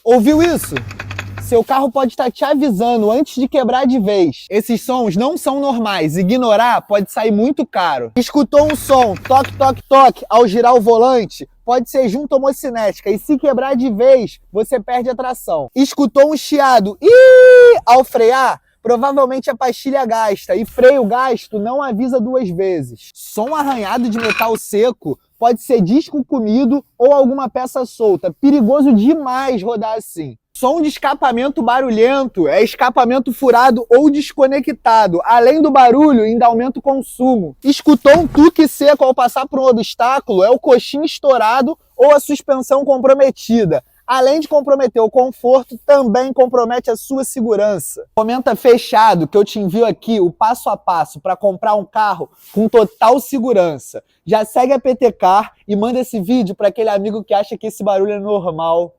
Ouviu isso? Seu carro pode estar te avisando antes de quebrar de vez. Esses sons não são normais. Ignorar pode sair muito caro. Escutou um som, toque, toque, toque, ao girar o volante? Pode ser junta homocinética. E se quebrar de vez, você perde a tração. Escutou um chiado, ao frear? Provavelmente a pastilha gasta. E freio gasto não avisa duas vezes. Som arranhado de metal seco pode ser disco comido ou alguma peça solta. Perigoso demais rodar assim. Som de escapamento barulhento é escapamento furado ou desconectado. Além do barulho, ainda aumenta o consumo. Escutou um tuque seco ao passar por um obstáculo, é o coxim estourado ou a suspensão comprometida. Além de comprometer o conforto, também compromete a sua segurança. Comenta fechado que eu te envio aqui o passo a passo para comprar um carro com total segurança. Já segue a PT Car e manda esse vídeo para aquele amigo que acha que esse barulho é normal.